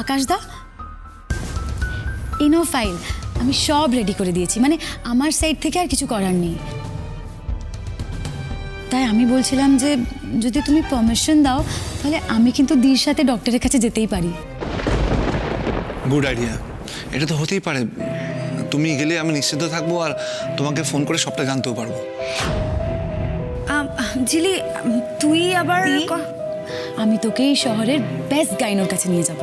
আকাশদা, এই নাও ফাইল, আমি সব রেডি করে দিয়েছি, মানে আমার সাইড থেকে আর কিছু করার নেই। তাই আমি বলছিলাম যে যদি তুমি পারমিশন দাও তাহলে আমি কিন্তু দির সাথে ডক্টরের কাছে যেতেই পারি। গুড আইডিয়া, এটা তো হতেই পারে। তুমি গেলে আমি নিশ্চিন্ত থাকবো আর তোমাকে ফোন করে সবটা জানতেও পারবো। ঝিলি, তুই আবার আমি তোকে এই শহরের বেস্ট গাইনোর কাছে নিয়ে যাব।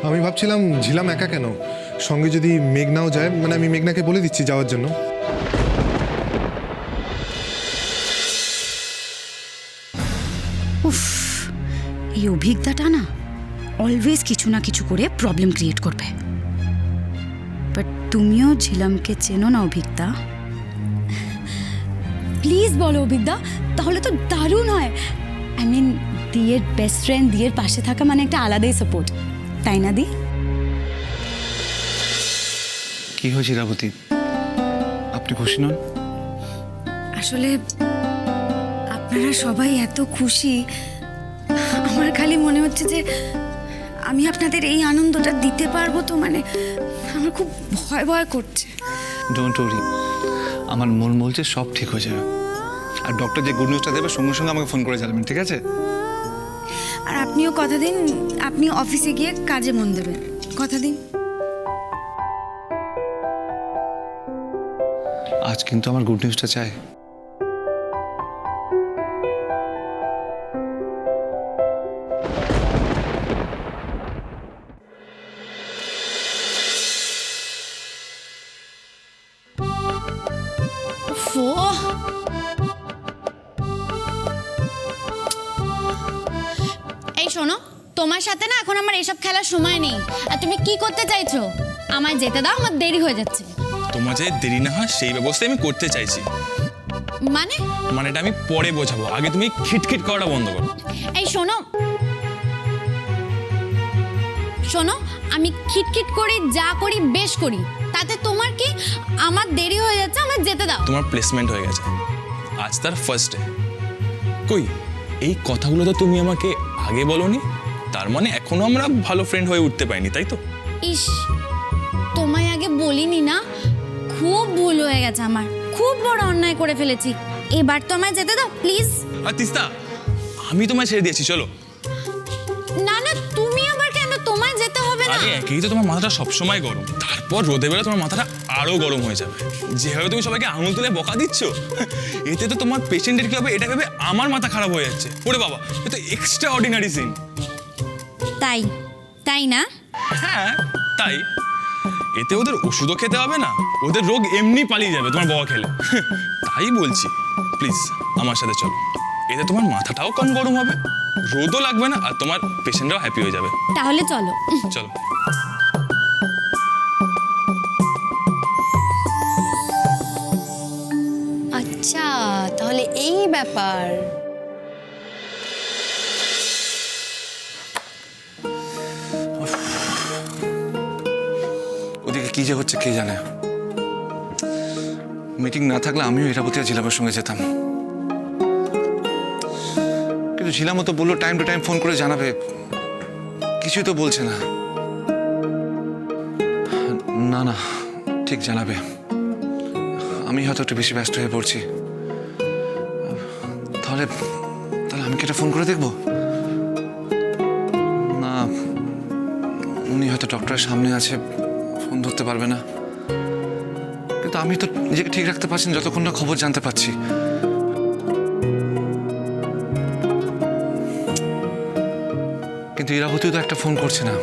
আমি ভাবছিলাম ঝিলাম একা কেন, সঙ্গে যদি মেঘনাও যায়, মানে আমি মেঘনাকে বলে দিচ্ছি যাওয়ার জন্য। উফ, এই অভিজ্ঞতাটা না অলওয়েজ কিছু না কিছু করে প্রবলেম ক্রিয়েট করবে। বাট তুমিও ঝিলামকে চেনো না অভিজ্ঞতা? প্লিজ বলো অভিজ্ঞতা, তাহলে তো দারুণ হয়। আই মিন দিয়ের বেস্ট ফ্রেন্ড, দিয়ের পাশে থাকা মানে একটা আলাদাই সাপোর্ট, তাই না দি? কি হয়েছে ইরাবতী, আপনি খুশি নন? আসলে আপনারা সবাই এত খুশি, আমার খালি মনে হচ্ছে যে আমি আপনাদের এই আনন্দটা দিতে পারবো তো, মানে আমার খুব ভয় ভয় করছে। ডোন্ট ওরি, আমার মন বলছে সব ঠিক হয়ে যাবে। আর ডক্টর যে গুড নিউজটা দেবে সঙ্গে সঙ্গে আমাকে ফোন করে জানাবেন, ঠিক আছে? আর আপনিও কথা দিন, আপনি অফিসে গিয়ে কাজে মন দেবেন, কথা দিন। আজ কিন্তু আমার গুড নিউজটা চাই। এই শোনো, তোমার সাথে না এখন আমার এসব খেলার সময় নেই। আর তুমি কি করতে চাইছো? আমায় যেতে দাও, আমার দেরি হয়ে যাচ্ছে। তোমার যে দেরি না হয় সেই ব্যবস্থা আমি করতে চাইছি। মানে এটা আমি পরে বোঝাবো, আগে তুমি খিটখিট করাটা বন্ধ করো। এই শোনো শোনো, আমি খিটখিট করি, যা করি বেশ করি, তাতে তোমার কি? আমার দেরি হয়ে যাচ্ছে, আমার যেতে দাও। তোমার প্লেসমেন্ট হয়ে গেছে, আজ তার ফার্স্ট ডে। কই, এই কথাগুলো তো তুমি আমাকে আগে বলোনি। তার মানে এখনো আমরা ভালো ফ্রেন্ড হয়ে উঠতে পারিনি, তাই তো? ইস, তোমায় আগে বলিনি না? খুব ভুল হয়ে গেছে আমার, খুব বড় অন্যায় করে ফেলেছি। এবার তো আমায় যেতে দাও প্লিজ। আর তিস্তা, আমি তোমায় ছেড়ে দিয়েছি, চলো। না না, তুমি আবার কেন? তোমায় যেতে হবে না। আগে একেই তো তোমার মাথাটা সবসময় গরম, তারপর রোদে বেলা তোমার মাথাটা আরো গরম হয়ে যাবে। যেভাবে তুমি সবাইকে আঙুল তুলে বকা দিচ্ছ, এতে তো তোমার পেশেন্টের কি হবে এটা ভেবে আমার মাথা খারাপ হয়ে যাচ্ছে। ওরে বাবা, এ তো এক্সট্রা অর্ডিনারি সিন। তাই তাই না? হ্যাঁ তাই, এতে ওদের ওষুধও খেতে হবে না, ওদের রোগ এমনি পালিয়ে যাবে তোমার বাবা খেলে। তাই বলছি, প্লিজ আমার সাথে চলো, এতে তোমার মাথাটাও কম গরম হবে, রোদও লাগবে না, আর তোমার পেশেন্টরাও হ্যাপি হয়ে যাবে। তাহলে চলো। চলো। আচ্ছা, তাহলে এই ব্যাপার। ওদিকে কি যে হচ্ছে কে জানে। মিটিং না থাকলে আমিও ইরাবতী আর ঝিলামের সঙ্গে যেতাম, কিন্তু ঝিলামও তো বললো টাইম টু টাইম ফোন করে জানাবে, কিছুই তো বলছে না। না না, ঠিক জানাবে। আমি হয়তো একটু বেশি ব্যস্ত হয়ে পড়ছি। তাহলে তাহলে আমি কি এটা ফোন করে দেখবো? না, উনি হয়তো ডক্টরের সামনে আছে, ফোন ধরতে পারবে না। কিন্তু আমি তো নিজেকে ঠিক রাখতে পারছি না যতক্ষণ না খবর জানতে পারছি। কিন্তু ইরাবতীও তো একটা ফোন করছে না,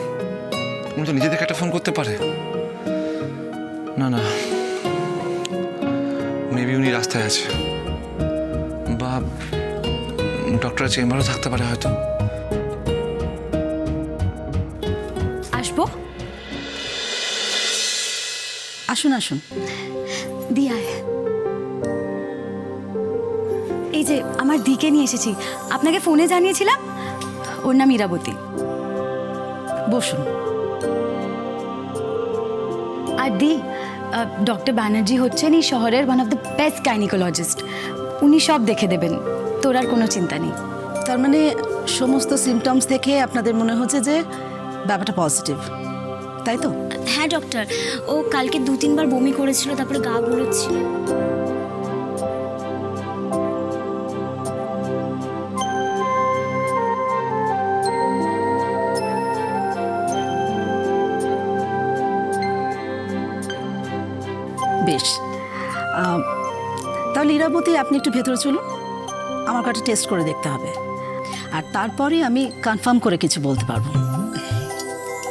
উনি তো নিজে থেকে একটা ফোন করতে পারে। না না, মেবি উনি রাস্তায় আছে, বা ডক্টরের চেম্বারও থাকতে পারে হয়তো। আসবো? আসুন আসুন, দিয়ে আয়। এই যে আমার দিকে নিয়ে এসেছি, আপনাকে ফোনে জানিয়েছিলাম, ওর নাম ইরাবতী। বসুন। আর দি, ডক্টর ব্যানার্জি হচ্ছেন এই শহরের one of the best gynaecologist. উনি সব দেখে দেবেন, তোর আর কোনো চিন্তা নেই। তার মানে সমস্ত সিমটমস দেখে আপনাদের মনে হচ্ছে যে ব্যাপারটা পজিটিভ, তাই তো? হ্যাঁ ডক্টর, ও কালকে 2-3 বার বমি করেছিল, তারপরে গা গুলোচ্ছিল। বেশ, তাহলে ইরাবতী আপনি একটু ভেতরে চলুন, আমার কাছে টেস্ট করে দেখতে হবে, আর তারপরে আমি কনফার্ম করে কিছু বলতে পারবো।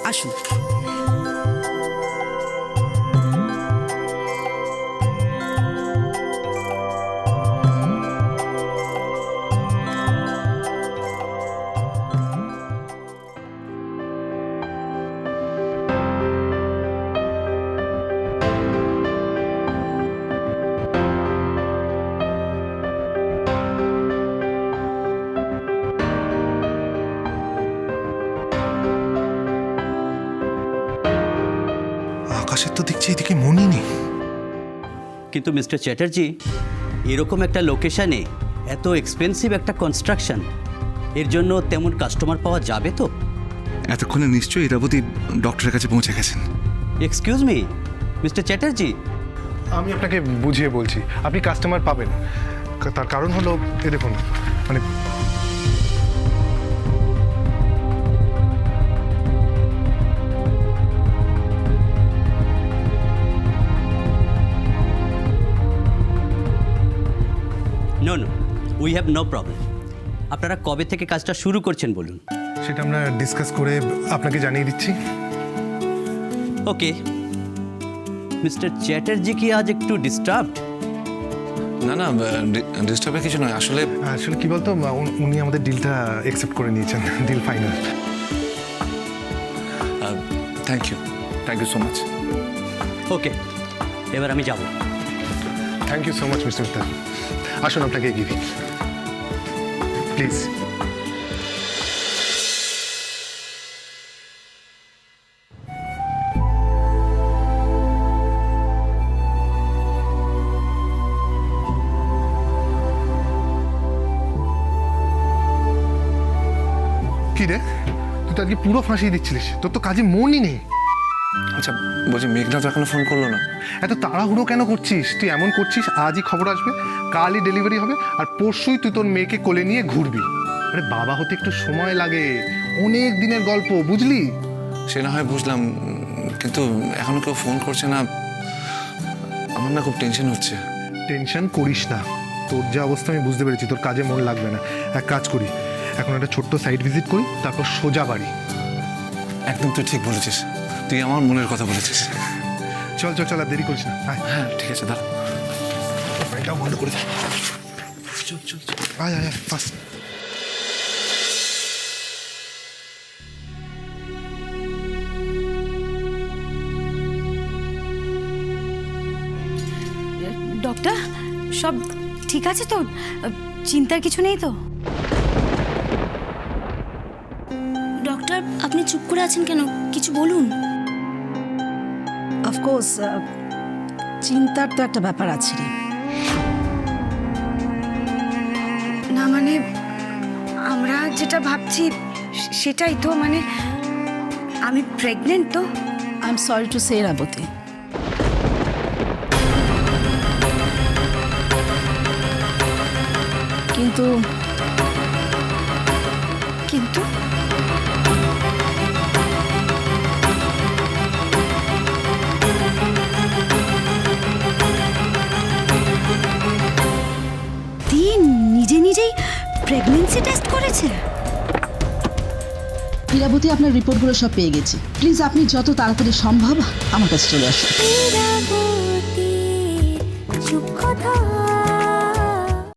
আসুন। আকাশের তো দেখছি এদিকে মনই নেই। কিন্তু মিস্টার চ্যাটার্জি, এরকম একটা লোকেশানে এত এক্সপেন্সিভ একটা কনস্ট্রাকশন, এর জন্য তেমন কাস্টমার পাওয়া যাবে তো? এতক্ষণে নিশ্চয়ই ইরাবতী ডক্টরের কাছে পৌঁছে গেছেন। এক্সকিউজ মি মিস্টার চ্যাটার্জি, আমি আপনাকে বুঝিয়ে বলছি, আপনি কাস্টমার পাবেন। তার কারণ হলো এ দেখুন, মানে no no, we have no problem. আপনারা কবে থেকে কাজটা শুরু করছেন বলুন? সেটা আমরা ডিসকাস করে আপনাকে জানিয়ে দিচ্ছি। ওকে। মিস্টার চ্যাটার্জি কি আজ একটু ডিস্টার্বড? না না, ডিস্টার্বের কিছু নয়। আসলে আসলে কি বলতো, উনি আমাদের ডিলটা অ্যাকসেপ্ট করে নিয়েছেন, deal final. Thank you so much. Okay, এবার আমি যাব। Thank you so much mister Mittal. আসুন আপনাকে এগিয়ে দিই প্লিজ। কি রে, তুই তো আজকে পুরো ফাঁসিয়ে দিচ্ছিলিস, তোর তো কাজে মনই নেই। আচ্ছা বলছি, মেঘনা তো এখনো ফোন করলো না। এত তাড়াহুড়ো কেন করছিস? তুই এমন করছিস আজই খবর আসবে, কালই ডেলিভারি হবে, আর পরশুই তুই তোর মেয়েকে কোলে নিয়ে ঘুরবি। আরে বাবা হতে একটু সময় লাগে, অনেক দিনের গল্প, বুঝলি? সে না হয় বুঝলাম, কিন্তু এখনো কেউ ফোন করছে না। আমার না খুব টেনশন হচ্ছে। টেনশন করিস না, তোর যে অবস্থা আমি বুঝতে পেরেছি, তোর কাজে মন লাগবে না। এক কাজ করি, এখন একটা ছোট্ট সাইট ভিজিট করি, তারপর সোজা বাড়ি। একদম তুই ঠিক বলেছিস, তুই আমার মনের কথা বলেছিস। চল চল চল, আর দেরি করিস না। হ্যাঁ ঠিক আছে, দাঁড়া। এটাও বন্ধ করে দে। চল চল চল, আয় আয় ফাস্ট। ডক্টর, সব ঠিক আছে তো? চিন্তার কিছু নেই তো? ডক্টর, আপনি চুপ করে আছেন কেন? কিছু বলুন। অফকোর্স, চিন্তার তো একটা ব্যাপার আছে রে। না মানে আমরা যেটা ভাবছি সেটাই তো, মানে আমি প্রেগনেন্ট তো। I am sorry to say Irawati, কিন্তু কিন্তু নিজে নিজেই প্রেগন্যান্সি টেস্ট করেছে। ইরাবতী, আপনার রিপোর্টগুলো সব পেয়ে গেছি। প্লিজ আপনি যত তাড়াতাড়ি সম্ভব আমার কাছে চলে আসুন। চুপ কথা